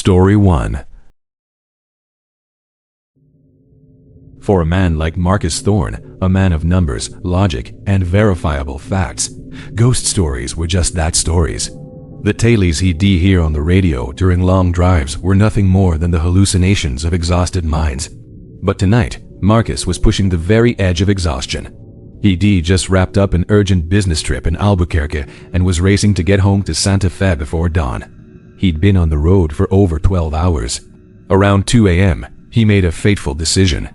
Story 1. For a man like Marcus Thorne, a man of numbers, logic, and verifiable facts, ghost stories were just that, stories. The tales he'd hear on the radio during long drives were nothing more than the hallucinations of exhausted minds. But tonight, Marcus was pushing the very edge of exhaustion. He'd just wrapped up an urgent business trip in Albuquerque and was racing to get home to Santa Fe before dawn. He'd been on the road for over 12 hours. Around 2 a.m., he made a fateful decision.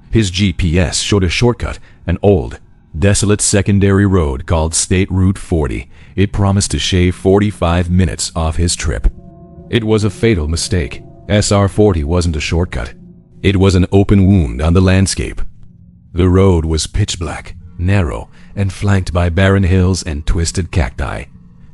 His GPS showed a shortcut, an old, desolate secondary road called State Route 40. It promised to shave 45 minutes off his trip. It was a fatal mistake. SR 40 wasn't a shortcut. It was an open wound on the landscape. The road was pitch black, narrow, and flanked by barren hills and twisted cacti.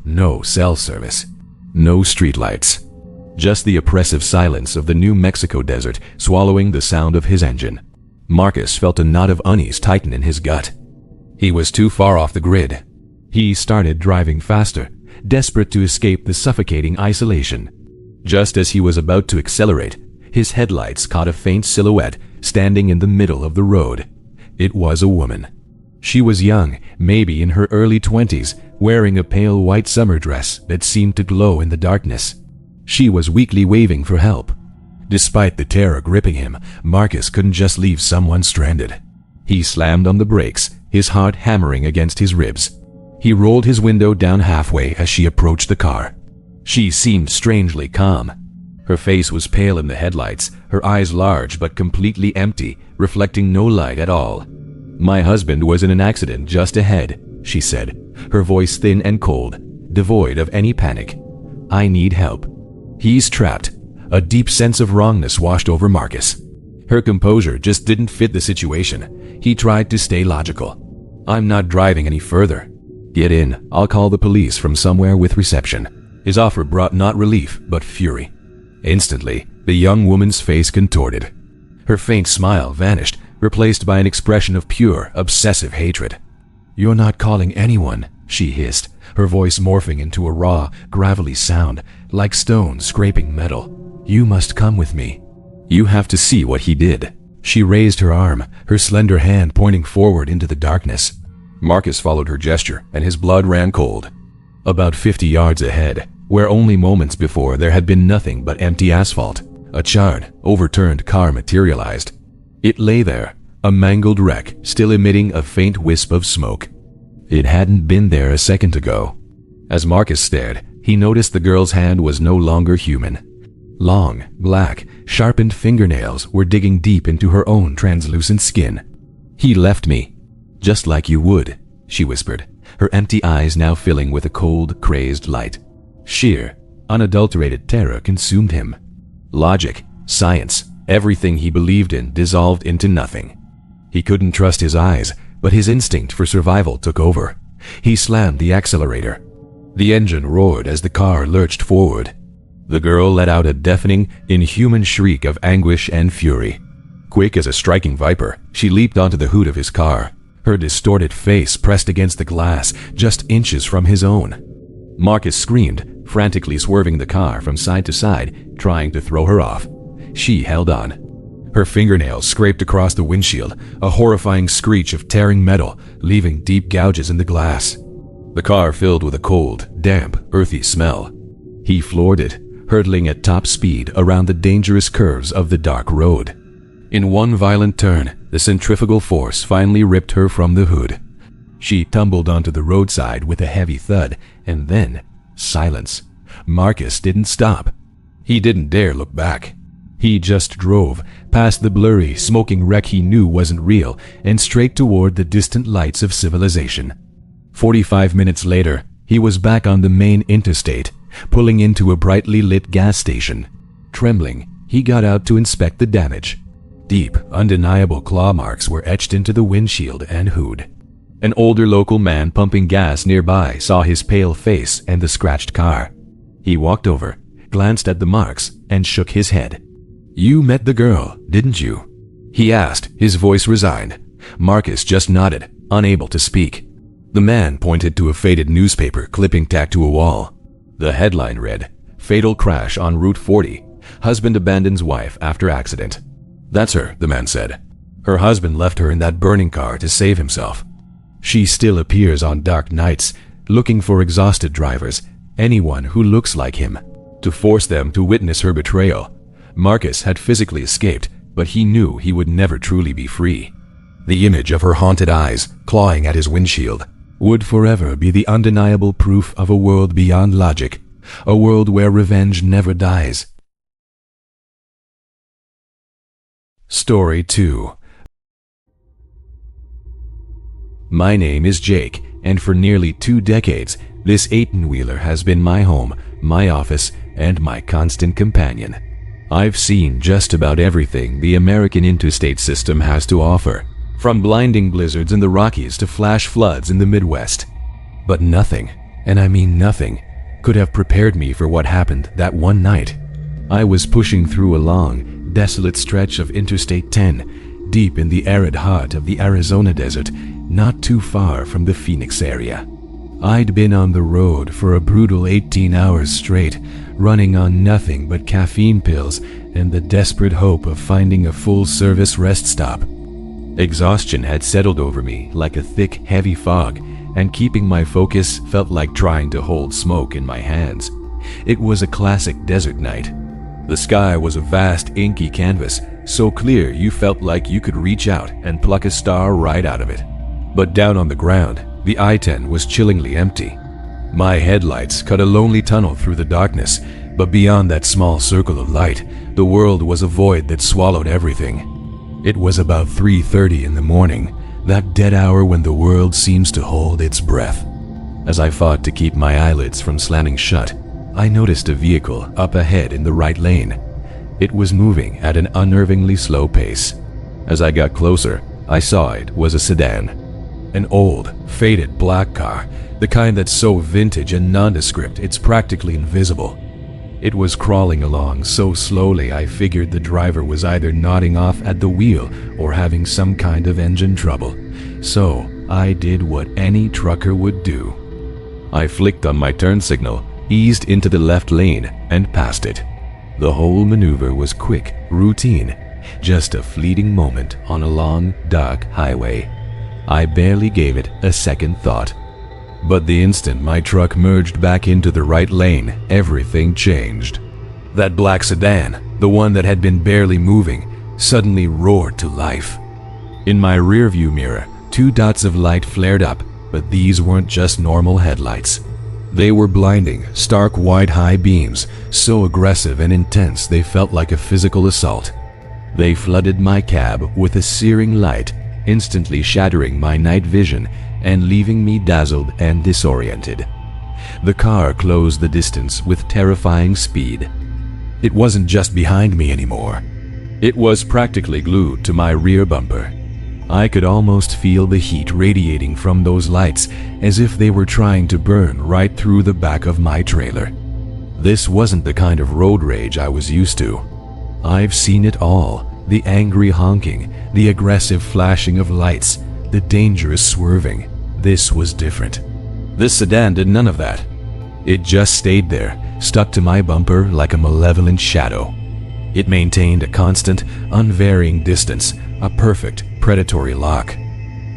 No cell service. No streetlights. Just the oppressive silence of the New Mexico desert swallowing the sound of his engine. Marcus felt a knot of unease tighten in his gut. He was too far off the grid. He started driving faster, desperate to escape the suffocating isolation. Just as he was about to accelerate, his headlights caught a faint silhouette standing in the middle of the road. It was a woman. She was young, maybe in her early 20s, wearing a pale white summer dress that seemed to glow in the darkness. She was weakly waving for help. Despite the terror gripping him, Marcus couldn't just leave someone stranded. He slammed on the brakes, his heart hammering against his ribs. He rolled his window down halfway as she approached the car. She seemed strangely calm. Her face was pale in the headlights, her eyes large but completely empty, reflecting no light at all. "My husband was in an accident just ahead," she said, her voice thin and cold, devoid of any panic. "I need help. He's trapped." A deep sense of wrongness washed over Marcus. Her composure just didn't fit the situation. He tried to stay logical. "I'm not driving any further. Get in, I'll call the police from somewhere with reception." His offer brought not relief, but fury. Instantly, the young woman's face contorted. Her faint smile vanished, replaced by an expression of pure, obsessive hatred. "You're not calling anyone," she hissed, her voice morphing into a raw, gravelly sound, like stone scraping metal. "You must come with me." "You have to see what he did." She raised her arm, her slender hand pointing forward into the darkness. Marcus followed her gesture, and his blood ran cold. About 50 yards ahead, where only moments before there had been nothing but empty asphalt, a charred, overturned car materialized. It lay there, a mangled wreck, still emitting a faint wisp of smoke. It hadn't been there a second ago. As Marcus stared, he noticed the girl's hand was no longer human. Long, black, sharpened fingernails were digging deep into her own translucent skin. "He left me, just like you would," she whispered, her empty eyes now filling with a cold, crazed light. Sheer, unadulterated terror consumed him. Logic, science, everything he believed in dissolved into nothing. He couldn't trust his eyes, but his instinct for survival took over. He slammed the accelerator. The engine roared as the car lurched forward. The girl let out a deafening, inhuman shriek of anguish and fury. Quick as a striking viper, she leaped onto the hood of his car, her distorted face pressed against the glass just inches from his own. Marcus screamed, frantically swerving the car from side to side, trying to throw her off. She held on. Her fingernails scraped across the windshield, a horrifying screech of tearing metal, leaving deep gouges in the glass. The car filled with a cold, damp, earthy smell. He floored it, hurtling at top speed around the dangerous curves of the dark road. In one violent turn, the centrifugal force finally ripped her from the hood. She tumbled onto the roadside with a heavy thud, and then silence. Marcus didn't stop. He didn't dare look back. He just drove, past the blurry, smoking wreck he knew wasn't real, and straight toward the distant lights of civilization. 45 minutes later, he was back on the main interstate, pulling into a brightly lit gas station. Trembling, he got out to inspect the damage. Deep, undeniable claw marks were etched into the windshield and hood. An older local man pumping gas nearby saw his pale face and the scratched car. He walked over, glanced at the marks, and shook his head. "You met the girl, didn't you?" he asked, his voice resigned. Marcus just nodded, unable to speak. The man pointed to a faded newspaper clipping tacked to a wall. The headline read, "Fatal Crash on Route 40. Husband abandons wife after accident. That's her, the man said. Her husband left her in that burning car to save himself. She still appears on dark nights, looking for exhausted drivers, anyone who looks like him, to force them to witness her betrayal. Marcus had physically escaped, but he knew he would never truly be free. The image of her haunted eyes, clawing at his windshield, would forever be the undeniable proof of a world beyond logic, a world where revenge never dies. Story 2. My name is Jake, and for nearly 2 decades, this 18-wheeler has been my home, my office, and my constant companion. I've seen just about everything the American interstate system has to offer, from blinding blizzards in the Rockies to flash floods in the Midwest. But nothing, and I mean nothing, could have prepared me for what happened that one night. I was pushing through a long, desolate stretch of Interstate 10, deep in the arid heart of the Arizona desert, not too far from the Phoenix area. I'd been on the road for a brutal 18 hours straight, running on nothing but caffeine pills and the desperate hope of finding a full-service rest stop. Exhaustion had settled over me like a thick, heavy fog, and keeping my focus felt like trying to hold smoke in my hands. It was a classic desert night. The sky was a vast, inky canvas, so clear you felt like you could reach out and pluck a star right out of it. But down on the ground, the I-10 was chillingly empty. My headlights cut a lonely tunnel through the darkness, but beyond that small circle of light, the world was a void that swallowed everything. It was about 3:30 in the morning, that dead hour when the world seems to hold its breath. As I fought to keep my eyelids from slamming shut, I noticed a vehicle up ahead in the right lane. It was moving at an unnervingly slow pace. As I got closer, I saw it was a sedan. An old, faded black car, the kind that's so vintage and nondescript it's practically invisible. It was crawling along so slowly I figured the driver was either nodding off at the wheel or having some kind of engine trouble. So I did what any trucker would do. I flicked on my turn signal, eased into the left lane, and passed it. The whole maneuver was quick, routine, just a fleeting moment on a long, dark highway. I barely gave it a second thought. But the instant my truck merged back into the right lane, everything changed. That black sedan, the one that had been barely moving, suddenly roared to life. In my rearview mirror, 2 dots of light flared up, but these weren't just normal headlights. They were blinding, stark white high beams, so aggressive and intense they felt like a physical assault. They flooded my cab with a searing light, instantly shattering my night vision and leaving me dazzled and disoriented. The car closed the distance with terrifying speed. It wasn't just behind me anymore. It was practically glued to my rear bumper. I could almost feel the heat radiating from those lights, as if they were trying to burn right through the back of my trailer. This wasn't the kind of road rage I was used to. I've seen it all. The angry honking, the aggressive flashing of lights, the dangerous swerving. This was different. This sedan did none of that. It just stayed there, stuck to my bumper like a malevolent shadow. It maintained a constant, unvarying distance, a perfect, predatory lock.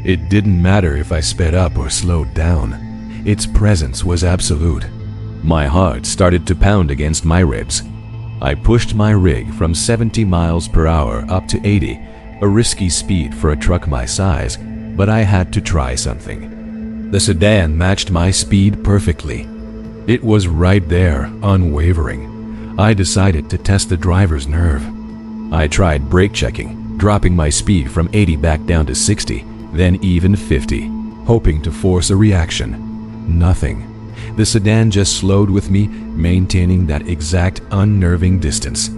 It didn't matter if I sped up or slowed down. Its presence was absolute. My heart started to pound against my ribs. I pushed my rig from 70 miles per hour up to 80, a risky speed for a truck my size, but I had to try something. The sedan matched my speed perfectly. It was right there, unwavering. I decided to test the driver's nerve. I tried brake checking, dropping my speed from 80 back down to 60, then even 50, hoping to force a reaction. Nothing. The sedan just slowed with me, maintaining that exact unnerving distance.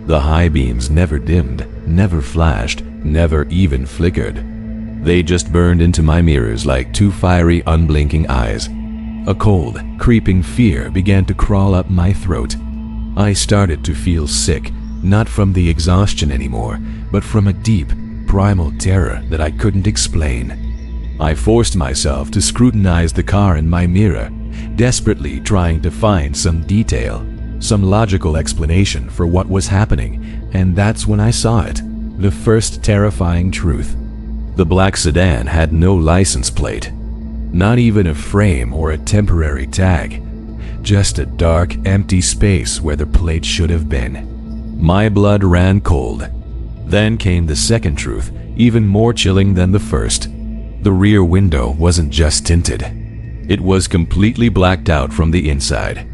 The high beams never dimmed, never flashed, never even flickered. They just burned into my mirrors like 2 fiery, unblinking eyes. A cold, creeping fear began to crawl up my throat. I started to feel sick, not from the exhaustion anymore, but from a deep, primal terror that I couldn't explain. I forced myself to scrutinize the car in my mirror, desperately trying to find some detail. some logical explanation for what was happening, and that's when I saw it. The first terrifying truth. The black sedan had no license plate. Not even a frame or a temporary tag. Just a dark, empty space where the plate should have been. My blood ran cold. Then came the second truth, even more chilling than the first. The rear window wasn't just tinted. It was completely blacked out from the inside.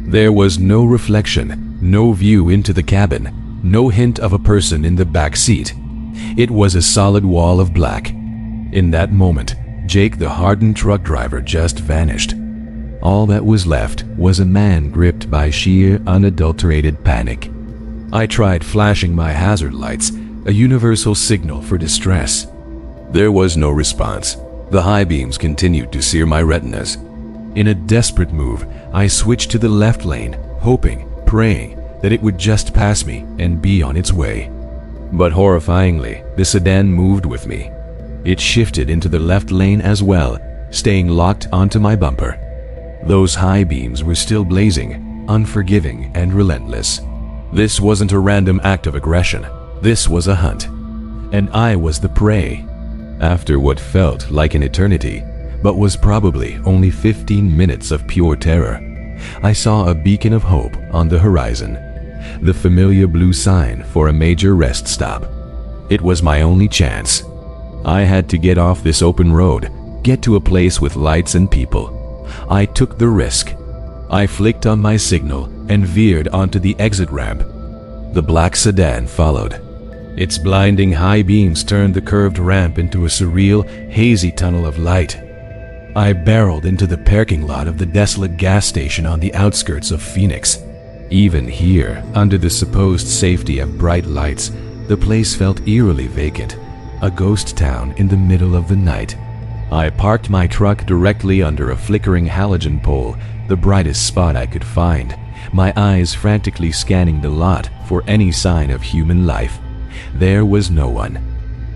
There was no reflection, no view into the cabin, no hint of a person in the back seat. It was a solid wall of black. In that moment, Jake, the hardened truck driver, just vanished. All that was left was a man gripped by sheer, unadulterated panic. I tried flashing my hazard lights, a universal signal for distress. There was no response. The high beams continued to sear my retinas. In a desperate move, I switched to the left lane, hoping, praying that it would just pass me and be on its way. But horrifyingly, the sedan moved with me. It shifted into the left lane as well, staying locked onto my bumper. Those high beams were still blazing, unforgiving and relentless. This wasn't a random act of aggression. This was a hunt. And I was the prey. After what felt like an eternity, but was probably only 15 minutes of pure terror, I saw a beacon of hope on the horizon. The familiar blue sign for a major rest stop. It was my only chance. I had to get off this open road, get to a place with lights and people. I took the risk. I flicked on my signal and veered onto the exit ramp. The black sedan followed. Its blinding high beams turned the curved ramp into a surreal, hazy tunnel of light. I barreled into the parking lot of the desolate gas station on the outskirts of Phoenix. Even here, under the supposed safety of bright lights, the place felt eerily vacant, a ghost town in the middle of the night. I parked my truck directly under a flickering halogen pole, the brightest spot I could find, my eyes frantically scanning the lot for any sign of human life. There was no one.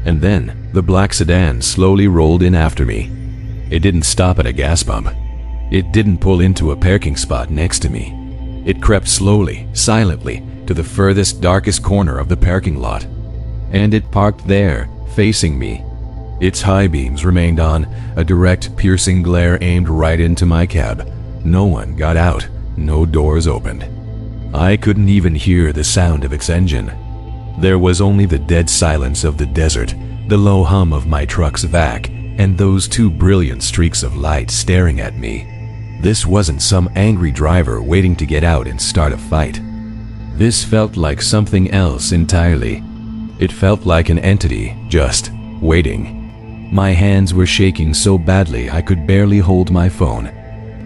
And then, the black sedan slowly rolled in after me. It didn't stop at a gas pump. It didn't pull into a parking spot next to me. It crept slowly, silently, to the furthest, darkest corner of the parking lot. And it parked there, facing me. Its high beams remained on, a direct, piercing glare aimed right into my cab. No one got out, no doors opened. I couldn't even hear the sound of its engine. There was only the dead silence of the desert, the low hum of my truck's vac, and those two brilliant streaks of light staring at me. This wasn't some angry driver waiting to get out and start a fight. This felt like something else entirely. It felt like an entity, just waiting. My hands were shaking so badly I could barely hold my phone.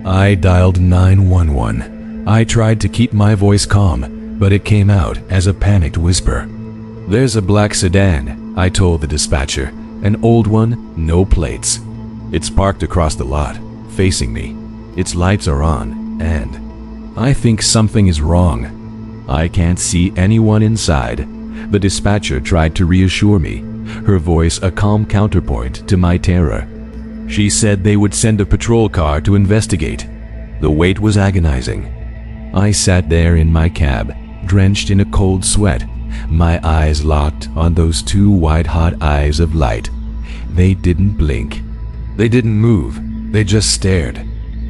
I dialed 911. I tried to keep my voice calm, but it came out as a panicked whisper. "There's a black sedan," I told the dispatcher. "An old one, no plates. It's parked across the lot, facing me. Its lights are on, and I think something is wrong. I can't see anyone inside." The dispatcher tried to reassure me, her voice a calm counterpoint to my terror. She said they would send a patrol car to investigate. The wait was agonizing. I sat there in my cab, drenched in a cold sweat, my eyes locked on those two white-hot eyes of light. They didn't blink. They didn't move. They just stared.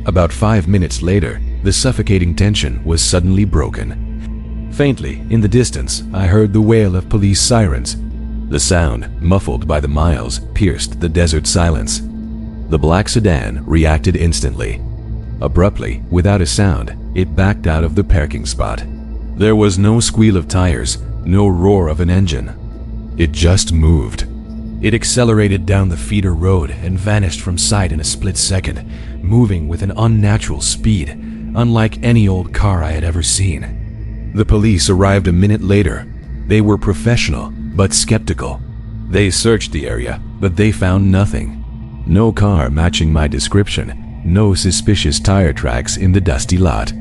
About 5 minutes later, the suffocating tension was suddenly broken. Faintly, in the distance, I heard the wail of police sirens. The sound, muffled by the miles, pierced the desert silence. The black sedan reacted instantly. Abruptly, without a sound, it backed out of the parking spot. There was no squeal of tires, no roar of an engine. It just moved. It accelerated down the feeder road and vanished from sight in a split second, moving with an unnatural speed, unlike any old car I had ever seen. The police arrived a minute later. They were professional, but skeptical. They searched the area, but they found nothing. No car matching my description, no suspicious tire tracks in the dusty lot.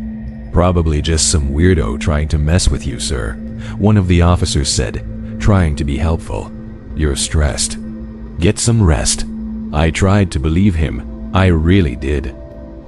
"Probably just some weirdo trying to mess with you, sir," one of the officers said, trying to be helpful. "You're stressed. Get some rest." I tried to believe him. I really did.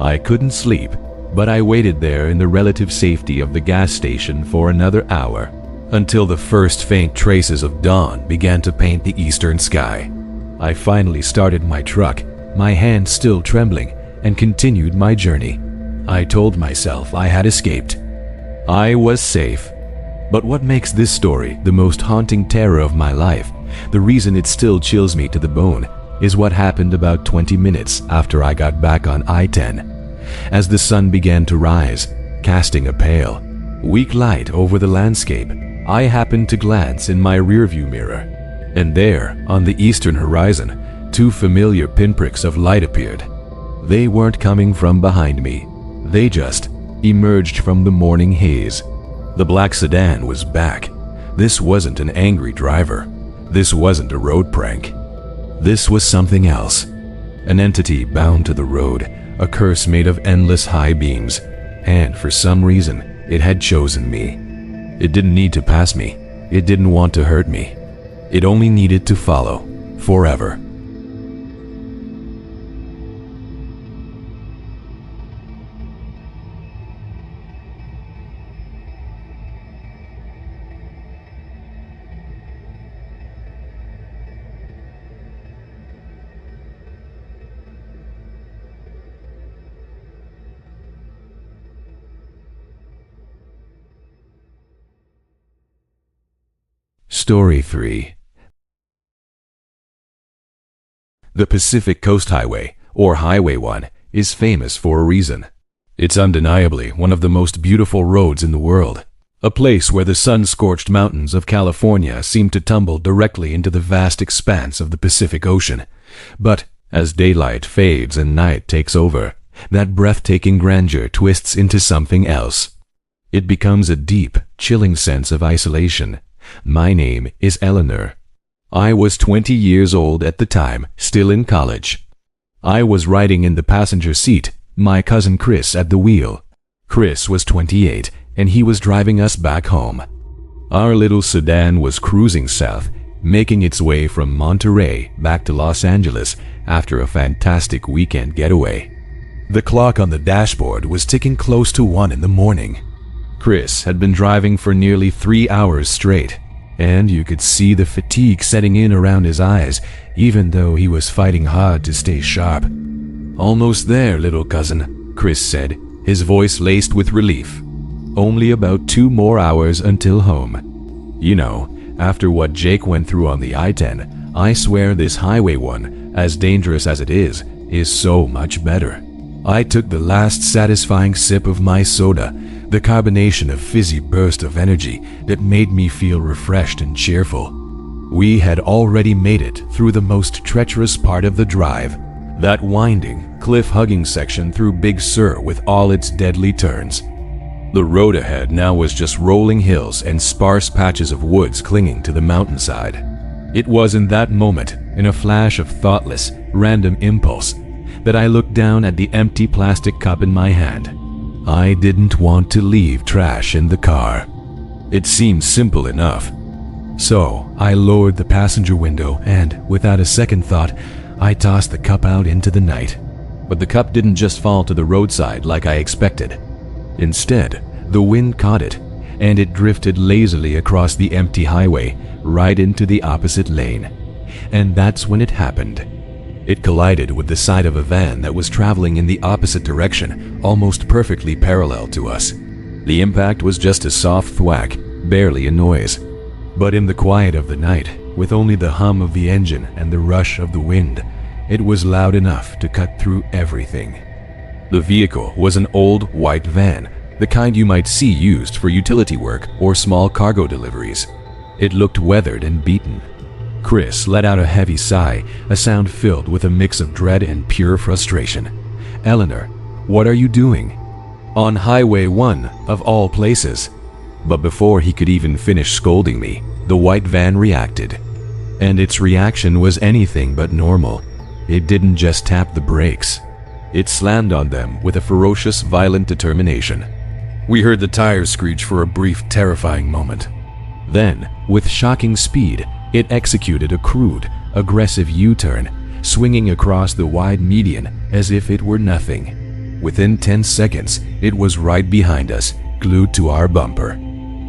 I couldn't sleep, but I waited there in the relative safety of the gas station for another hour, until the first faint traces of dawn began to paint the eastern sky. I finally started my truck, my hand still trembling, and continued my journey. I told myself I had escaped. I was safe. But what makes this story the most haunting terror of my life, the reason it still chills me to the bone, is what happened about 20 minutes after I got back on I-10. As the sun began to rise, casting a pale, weak light over the landscape, I happened to glance in my rearview mirror. And there, on the eastern horizon, two familiar pinpricks of light appeared. They weren't coming from behind me. They just emerged from the morning haze. The black sedan was back. This wasn't an angry driver. This wasn't a road prank. This was something else. An entity bound to the road, a curse made of endless high beams, and for some reason, it had chosen me. It didn't need to pass me. It didn't want to hurt me. It only needed to follow, forever. Story 3. The Pacific Coast Highway, or Highway 1, is famous for a reason. It's undeniably one of the most beautiful roads in the world, a place where the sun-scorched mountains of California seem to tumble directly into the vast expanse of the Pacific Ocean. But as daylight fades and night takes over, that breathtaking grandeur twists into something else. It becomes a deep, chilling sense of isolation. My name is Eleanor. I was 20 years old at the time, still in college. I was riding in the passenger seat, my cousin Chris at the wheel. Chris was 28, and he was driving us back home. Our little sedan was cruising south, making its way from Monterey back to Los Angeles after a fantastic weekend getaway. The clock on the dashboard was ticking close to 1 in the morning. Chris had been driving for nearly 3 hours straight, and you could see the fatigue setting in around his eyes, even though he was fighting hard to stay sharp. "Almost there, little cousin," Chris said, his voice laced with relief. "Only about 2 more hours until home. You know, after what Jake went through on the I-10, I swear this Highway 1, as dangerous as it is so much better." I took the last satisfying sip of my soda, the carbonation of fizzy burst of energy that made me feel refreshed and cheerful. We had already made it through the most treacherous part of the drive, that winding, cliff-hugging section through Big Sur with all its deadly turns. The road ahead now was just rolling hills and sparse patches of woods clinging to the mountainside. It was in that moment, in a flash of thoughtless, random impulse, that I looked down at the empty plastic cup in my hand. I didn't want to leave trash in the car. It seemed simple enough. So I lowered the passenger window and, without a second thought, I tossed the cup out into the night. But the cup didn't just fall to the roadside like I expected. Instead, the wind caught it, and it drifted lazily across the empty highway, right into the opposite lane. And that's when it happened. It collided with the side of a van that was traveling in the opposite direction, almost perfectly parallel to us. The impact was just a soft thwack, barely a noise. But in the quiet of the night, with only the hum of the engine and the rush of the wind, it was loud enough to cut through everything. The vehicle was an old, white van, the kind you might see used for utility work or small cargo deliveries. It looked weathered and beaten. Chris let out a heavy sigh, a sound filled with a mix of dread and pure frustration. "Eleanor, what are you doing?" "On Highway 1, of all places." But before he could even finish scolding me, the white van reacted. And its reaction was anything but normal. It didn't just tap the brakes. It slammed on them with a ferocious, violent determination. We heard the tires screech for a brief, terrifying moment. Then, with shocking speed, it executed a crude, aggressive U-turn, swinging across the wide median as if it were nothing. Within 10 seconds, it was right behind us, glued to our bumper.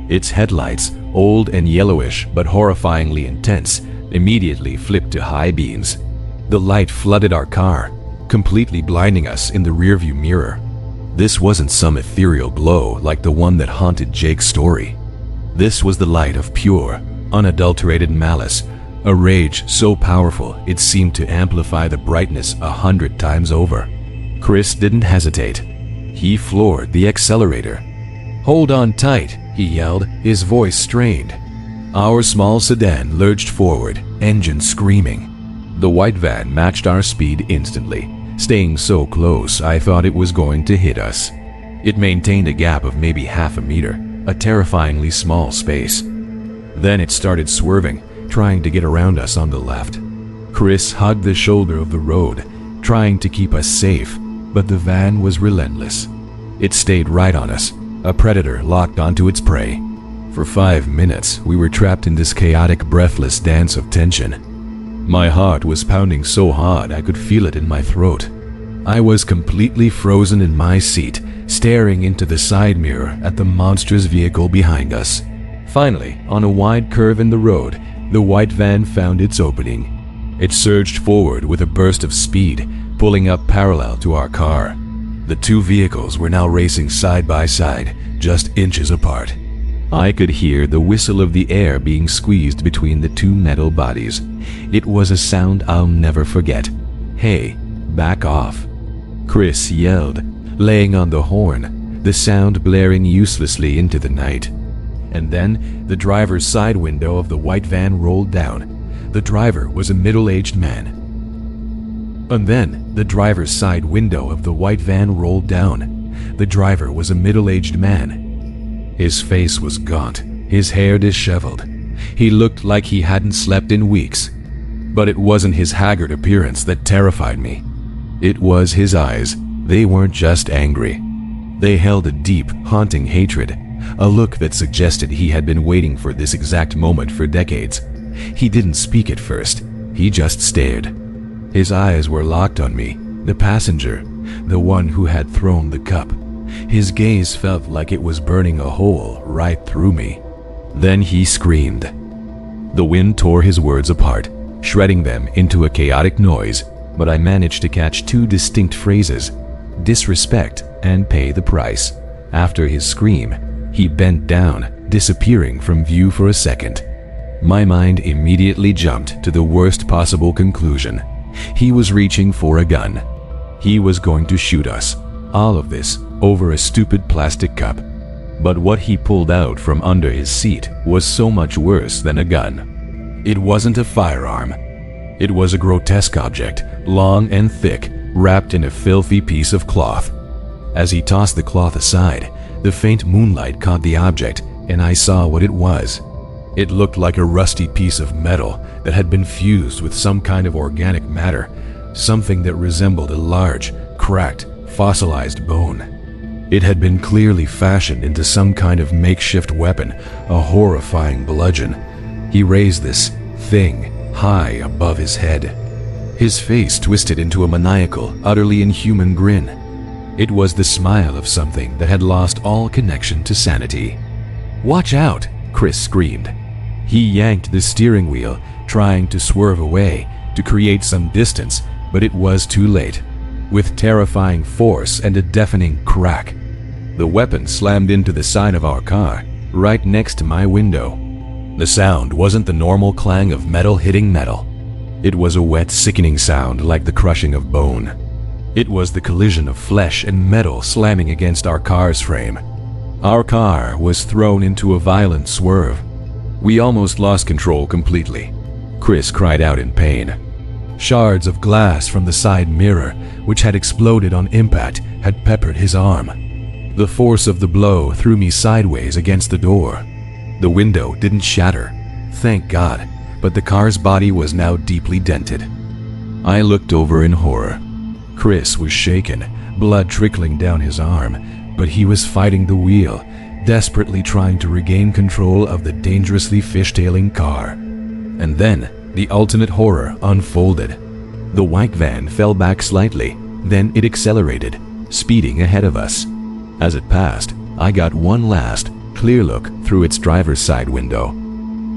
Its headlights, old and yellowish but horrifyingly intense, immediately flipped to high beams. The light flooded our car, completely blinding us in the rearview mirror. This wasn't some ethereal glow like the one that haunted Jake's story. This was the light of pure, unadulterated malice, a rage so powerful it seemed to amplify the brightness 100 times over. Chris didn't hesitate. He floored the accelerator. "Hold on tight," he yelled, his voice strained. Our small sedan lurched forward, engine screaming. The white van matched our speed instantly, staying so close I thought it was going to hit us. It maintained a gap of maybe half a meter, a terrifyingly small space. Then it started swerving, trying to get around us on the left. Chris hugged the shoulder of the road, trying to keep us safe, but the van was relentless. It stayed right on us, a predator locked onto its prey. For 5 minutes, we were trapped in this chaotic, breathless dance of tension. My heart was pounding so hard I could feel it in my throat. I was completely frozen in my seat, staring into the side mirror at the monstrous vehicle behind us. Finally, on a wide curve in the road, the white van found its opening. It surged forward with a burst of speed, pulling up parallel to our car. The two vehicles were now racing side by side, just inches apart. I could hear the whistle of the air being squeezed between the two metal bodies. It was a sound I'll never forget. "Hey, back off," Chris yelled, laying on the horn, the sound blaring uselessly into the night. And then the driver's side window of the white van rolled down. The driver was a middle-aged man. And then the driver's side window of the white van rolled down. The driver was a middle-aged man. His face was gaunt, his hair disheveled. He looked like he hadn't slept in weeks. But it wasn't his haggard appearance that terrified me. It was his eyes. They weren't just angry. They held a deep, haunting hatred, a look that suggested he had been waiting for this exact moment for decades. He didn't speak at first. He just stared. His eyes were locked on me, the passenger, the one who had thrown the cup. His gaze felt like it was burning a hole right through me. Then he screamed. The wind tore his words apart, shredding them into a chaotic noise, but I managed to catch two distinct phrases: disrespect and pay the price. After his scream, he bent down, disappearing from view for a second. My mind immediately jumped to the worst possible conclusion. He was reaching for a gun. He was going to shoot us. All of this over a stupid plastic cup. But what he pulled out from under his seat was so much worse than a gun. It wasn't a firearm. It was a grotesque object, long and thick, wrapped in a filthy piece of cloth. As he tossed the cloth aside, the faint moonlight caught the object, and I saw what it was. It looked like a rusty piece of metal that had been fused with some kind of organic matter, something that resembled a large, cracked, fossilized bone. It had been clearly fashioned into some kind of makeshift weapon, a horrifying bludgeon. He raised this thing high above his head. His face twisted into a maniacal, utterly inhuman grin. It was the smile of something that had lost all connection to sanity. "Watch out!" Chris screamed. He yanked the steering wheel, trying to swerve away, to create some distance, but it was too late. With terrifying force and a deafening crack, the weapon slammed into the side of our car, right next to my window. The sound wasn't the normal clang of metal hitting metal. It was a wet, sickening sound like the crushing of bone. It was the collision of flesh and metal slamming against our car's frame. Our car was thrown into a violent swerve. We almost lost control completely. Chris cried out in pain. Shards of glass from the side mirror, which had exploded on impact, had peppered his arm. The force of the blow threw me sideways against the door. The window didn't shatter, thank God, but the car's body was now deeply dented. I looked over in horror. Chris was shaken, blood trickling down his arm, but he was fighting the wheel, desperately trying to regain control of the dangerously fishtailing car. And then, the ultimate horror unfolded. The white van fell back slightly, then it accelerated. speeding ahead of us. As it passed, I got one last, clear look through its driver's side window.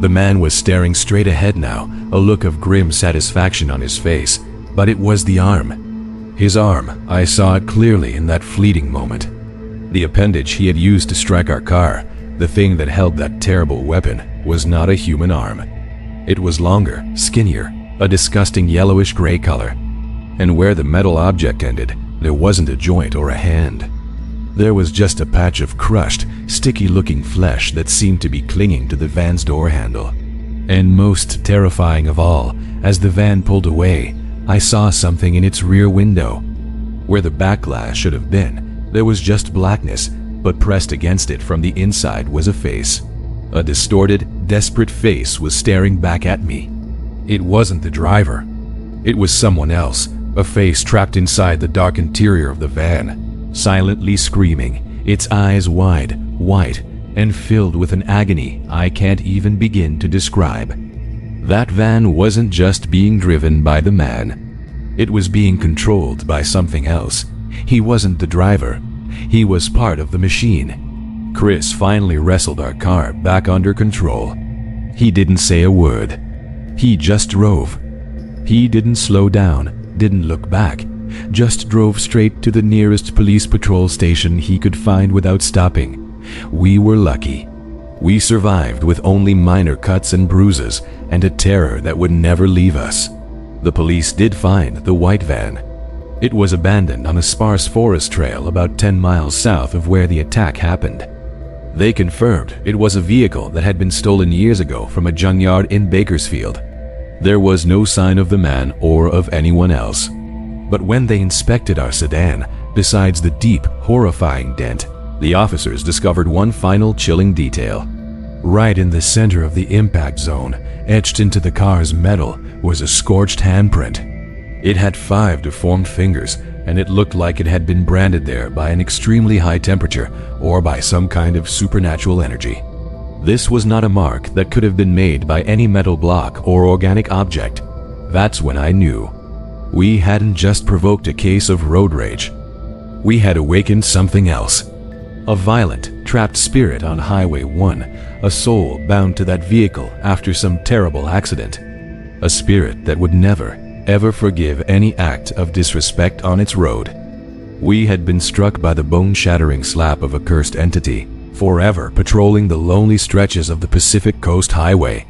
The man was staring straight ahead now, a look of grim satisfaction on his face, but it was the arm. His arm, I saw it clearly in that fleeting moment. The appendage he had used to strike our car, the thing that held that terrible weapon, was not a human arm. It was longer, skinnier, a disgusting yellowish gray color. And where the metal object ended, there wasn't a joint or a hand. There was just a patch of crushed, sticky-looking flesh that seemed to be clinging to the van's door handle. And most terrifying of all, as the van pulled away, I saw something in its rear window. Where the back glass should have been, there was just blackness, but pressed against it from the inside was a face. A distorted, desperate face was staring back at me. It wasn't the driver. It was someone else, a face trapped inside the dark interior of the van, silently screaming, its eyes wide, white, and filled with an agony I can't even begin to describe. That van wasn't just being driven by the man. It was being controlled by something else. He wasn't the driver. He was part of the machine. Chris finally wrestled our car back under control. He didn't say a word. He just drove. He didn't slow down, didn't look back, just drove straight to the nearest police patrol station he could find without stopping. We were lucky. We survived with only minor cuts and bruises and a terror that would never leave us. The police did find the white van. It was abandoned on a sparse forest trail about 10 miles south of where the attack happened. They confirmed it was a vehicle that had been stolen years ago from a junkyard in Bakersfield. There was no sign of the man or of anyone else. But when they inspected our sedan, besides the deep, horrifying dent, the officers discovered one final chilling detail. Right in the center of the impact zone, etched into the car's metal, was a scorched handprint. It had 5 deformed fingers, and it looked like it had been branded there by an extremely high temperature or by some kind of supernatural energy. This was not a mark that could have been made by any metal block or organic object. That's when I knew. We hadn't just provoked a case of road rage. We had awakened something else. A violent, trapped spirit on Highway 1, a soul bound to that vehicle after some terrible accident. A spirit that would never, ever forgive any act of disrespect on its road. We had been struck by the bone-shattering slap of a cursed entity, forever patrolling the lonely stretches of the Pacific Coast Highway.